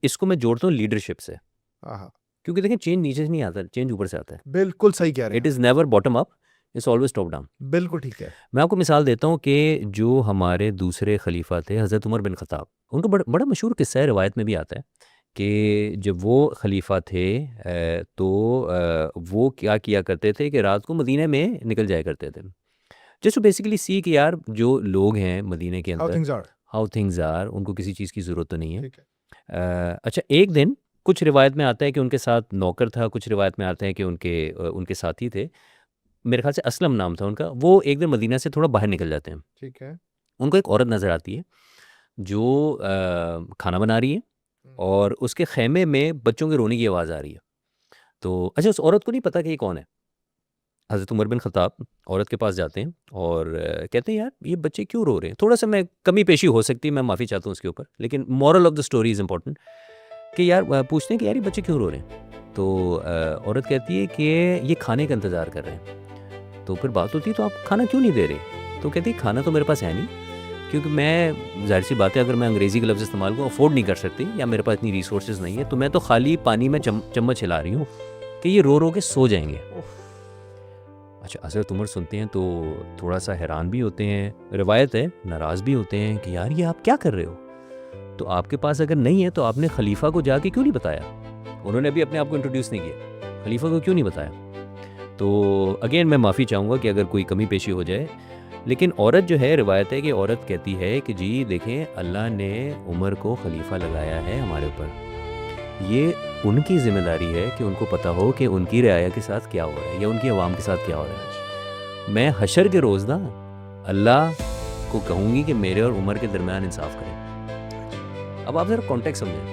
इसको मैं जोड़ता हूँ लीडरशिप से, हाँ, क्योंकि देखें चेंज नीचे से नहीं आता, चेंज ऊपर से आता है। बिल्कुल सही कह रहे इट हैं, is never bottom up, it's always top down. बिल्कुल ठीक है। मैं आपको मिसाल देता हूँ कि जो हमारे दूसरे खलीफा थे हज़रत उमर बिन ख़त्ताब, उनका बड़ा मशहूर किस्सा है, रिवायत में भी आता है कि जब वो खलीफा थे तो वो क्या किया करते थे कि रात को मदीने में निकल जाया करते थे, जस्ट टू बेसिकली सी कि यार जो लोग हैं मदीने के हाउ अंदर, things are. How things are, उनको किसी चीज़ की ज़रूरत तो नहीं है। ठीक है। अच्छा, एक दिन कुछ रिवायत में आता है कि उनके साथ नौकर था, कुछ रिवायत में आता है कि उनके साथी थे, मेरे ख्याल से असलम नाम था उनका। वो एक दिन मदीना से थोड़ा बाहर निकल जाते हैं, ठीक है। उनको एक औरत नज़र आती है जो खाना बना रही है और उसके खेमे में बच्चों के रोने की आवाज़ आ रही है। तो अच्छा, उस औरत को नहीं पता कि ये कौन है। हज़रत उमर बिन ख़त्ताब औरत के पास जाते हैं और कहते हैं यार ये बच्चे क्यों रो रहे हैं। थोड़ा सा मैं कमी पेशी हो सकती है, मैं माफ़ी चाहता हूँ उसके ऊपर, लेकिन moral of the story is important कि यार पूछते हैं कि यार ये बच्चे क्यों रो रहे हैं। तो औरत कहती है कि ये खाने का इंतज़ार कर रहे हैं। तो फिर बात होती है तो आप खाना क्यों नहीं दे रहे। तो कहती है खाना तो मेरे पास है नहीं, क्योंकि मैं ज़ाहिर सी बात है अगर मैं अंग्रेज़ी का लफ्ज़ इस्तेमाल करूँ अफोर्ड नहीं कर सकती, या मेरे पास इतनी रिसोर्सेज नहीं है, तो मैं तो खाली पानी में चम्मच हिला रही हूँ कि ये रो रो के सो जाएंगे। अच्छा, हज़रत उमर सुनते हैं तो थोड़ा सा हैरान भी होते हैं, रिवायत है नाराज़ भी होते हैं कि यार ये आप क्या कर रहे हो। तो आपके पास अगर नहीं है तो आपने खलीफा को जाके क्यों नहीं बताया। उन्होंने अभी अपने आप को इंट्रोड्यूस नहीं किया, खलीफा को क्यों नहीं बताया। तो अगेन मैं माफ़ी चाहूँगा कि अगर कोई कमी पेशी हो जाए, लेकिन औरत जो है, रिवायत है कि औरत कहती है कि जी देखें अल्लाह ने उमर को खलीफा लगाया है हमारे ऊपर, ये उनकी ज़िम्मेदारी है कि उनको पता हो कि उनकी रियाया के साथ क्या हो रहा है या उनकी आवाम के साथ क्या हो रहा है। मैं हशर के रोज़ ना अल्लाह को कहूँगी कि मेरे और उमर के दरमियान इंसाफ करें। अब आप ज़रा कॉन्टेक्स्ट समझें,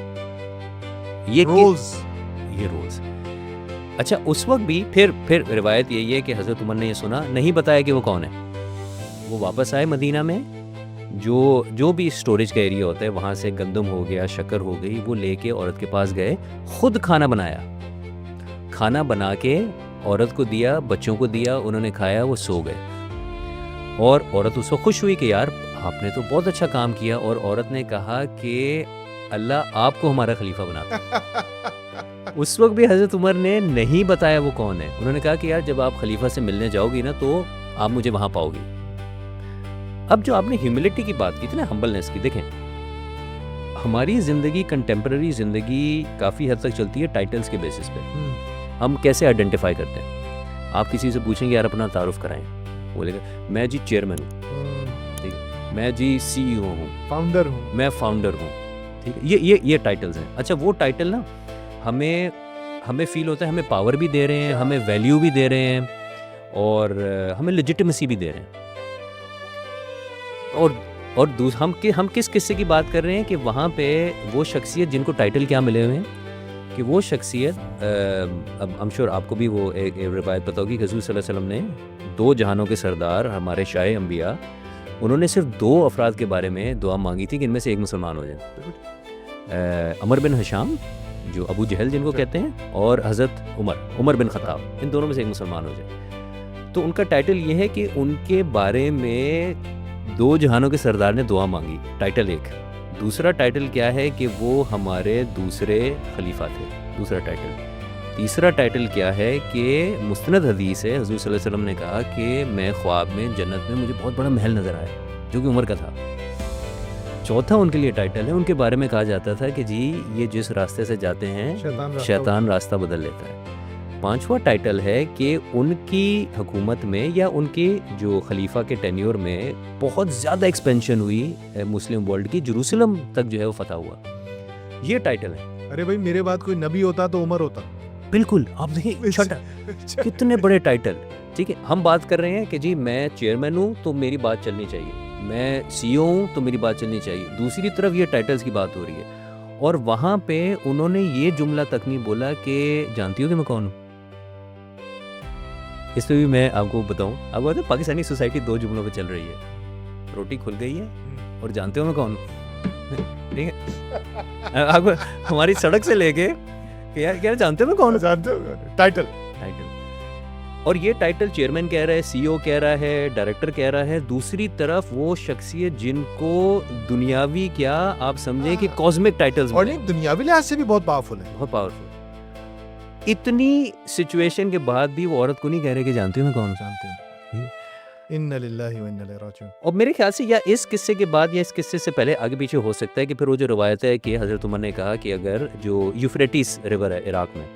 ये रोज़। अच्छा, उस वक्त भी फिर रिवायत यही है कि हज़रत उमर ने ये सुना, नहीं बताया कि वो कौन है। वो वापस आए मदीना में, जो भी स्टोरेज का एरिया होता है वहाँ से गंदम हो गया, शक्कर हो गई, वो लेके औरत के पास गए, खुद खाना बनाया, खाना बना के औरत को दिया, बच्चों को दिया, उन्होंने खाया, वो सो गए। और औरत उसको खुश हुई कि यार आपने तो बहुत अच्छा काम किया। और औरत ने कहा कि अल्लाह आपको हमारा खलीफा बनाता। उस वक्त भी हज़रत उमर ने नहीं बताया वो कौन है। उन्होंने कहा कि यार जब आप खलीफा से मिलने जाओगी ना तो आप मुझे वहाँ पाओगी। अब जो आपने ह्यूमिलिटी की बात की थी ना, हम्बलनेस की, देखें हमारी ज़िंदगी, कंटेम्प्रेरी ज़िंदगी काफ़ी हद तक चलती है टाइटल्स के बेसिस पे। हम कैसे आइडेंटिफाई करते हैं। आप किसी से पूछेंगे यार अपना तारुफ कराएं, बोलेगा मैं जी चेयरमैन हूँ, ठीक है, मैं जी CEO हूँ, फाउंडर हूँ, मैं फाउंडर हूँ, ठीक है। ये टाइटल्स हैं। अच्छा, वो टाइटल ना हमें फील होता है हमें पावर भी दे रहे हैं, हमें वैल्यू भी दे रहे हैं और हमें लेजिटिमेसी भी दे रहे हैं। और हम किस किस्से की बात कर रहे हैं कि वहाँ पे वो शख्सियत जिनको टाइटल क्या मिले हुए हैं, कि वो शख्सियत अब आई एम श्योर आपको भी वो एक रिवायत पता होगी, हुज़ूर सल्लल्लाहु अलैहि वसल्लम ने 2 जहानों के सरदार, हमारे शाह अंबिया, उन्होंने सिर्फ 2 अफराद के बारे में दुआ मांगी थी कि इनमें से एक मुसलमान हो जाए। अमर बिन हिशाम जो अबू जहल जिनको कहते हैं, और हज़रत उमर बिन ख़त्ताब, इन दोनों में से एक मुसलमान हो जाए। तो उनका टाइटल ये है कि उनके बारे में 2 जहानों के सरदार ने दुआ मांगी, टाइटल एक। दूसरा टाइटल क्या है कि वो हमारे दूसरे खलीफा थे, दूसरा टाइटल। तीसरा टाइटल क्या है कि मुस्तनद हदीस है, हुज़ूर सल्लल्लाहु अलैहि वसल्लम ने कहा कि मैं ख्वाब में जन्नत में मुझे बहुत बड़ा महल नज़र आया जो कि उमर का था। चौथा उनके लिए टाइटल है, उनके बारे में कहा जाता था कि जी ये जिस रास्ते से जाते हैं शैतान रास्ता बदल लेता है। 5वां टाइटल है कि उनकी हुकूमत में या उनके जो खलीफा के टेन्योर में बहुत ज़्यादा एक्सपेंशन हुई मुस्लिम वर्ल्ड की, जेरूसलम तक जो है वो फतह हुआ। ये टाइटल है। अरे भाई मेरे बाद कोई नबी होता तो उमर होता। बिल्कुल, आप देखिए छठा, कितने बड़े टाइटल। ठीक है, हम बात कर रहे हैं कि जी मैं चेयरमैन हूँ तो मेरी बात चलनी चाहिए, मैं CEO हूँ तो मेरी बात चलनी चाहिए। दूसरी तरफ ये टाइटल्स की बात हो रही है और वहाँ पे उन्होंने ये जुमला तक नहीं बोला कि जानती हो कि मैं कौन हूँ। इस पर भी मैं आपको बताऊँ, आपको पता है पाकिस्तानी सोसाइटी 2 जुमलों पे चल रही है, रोटी खुल गई है और जानते हो मैं कौन हूँ। ठीक है, आपको हमारी सड़क से लेके कि यार जानते हो मैं कौन हूँ, जानते हो टाइटल। और ये टाइटल चेयरमैन कह रहा है, सीईओ कह रहा है, डायरेक्टर कह रहा है, दूसरी तरफ वो शख्सियत जिनको दुनियावी क्या आप समझें कि हाँ। कॉस्मिक टाइटल्स और मिले, नहीं दुनियावी लिहाज से भी बहुत पावरफुल है। बहुत पावरफुल। इतनी सिचुएशन के बाद भी वो औरत को नहीं कह रहे कि जानती हूँ मैं कौन हूँ। जानते हो इन्ना लिल्लाहि व इन्ना इलैहि राजिऊन। और मेरे ख्याल से या इस किस्से के बाद या इस किस्से से पहले आगे पीछे हो सकता है कि फिर वो जो रवायत है कि हज़रत उमर ने कहा कि अगर जो यूफ्रेटिस रिवर है इराक में,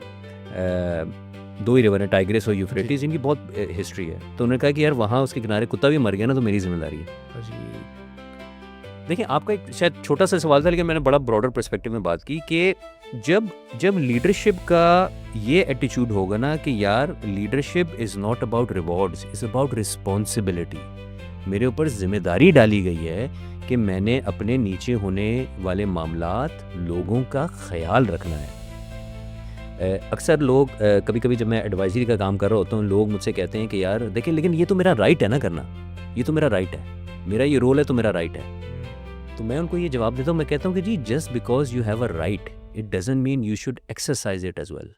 दो ही रिवर है, टाइग्रिस और यूफ्रेटिस, इनकी बहुत हिस्ट्री है, तो उन्होंने कहा कि यार वहाँ उसके किनारे कुत्ता भी मर गया ना तो मेरी जिम्मेदारी है। जी देखिए आपका एक शायद छोटा सा सवाल था लेकिन मैंने बड़ा ब्रॉडर पर्सपेक्टिव में बात की कि जब लीडरशिप का ये एटीट्यूड होगा ना कि यार leadership is not about rewards, is about responsibility, मेरे ऊपर जिम्मेदारी डाली गई है कि मैंने अपने नीचे होने वाले मामलात लोगों का ख्याल रखना है। अक्सर लोग कभी कभी जब मैं एडवाइजरी का काम कर रहा होता हूँ, लोग मुझसे कहते हैं कि यार देखिए लेकिन ये तो मेरा राइट है ना करना, ये तो मेरा राइट है, मेरा ये रोल है तो मेरा राइट है। तो मैं उनको ये जवाब देता हूँ, मैं कहता हूँ कि जी just because you have a right it doesn't mean you should exercise it as well.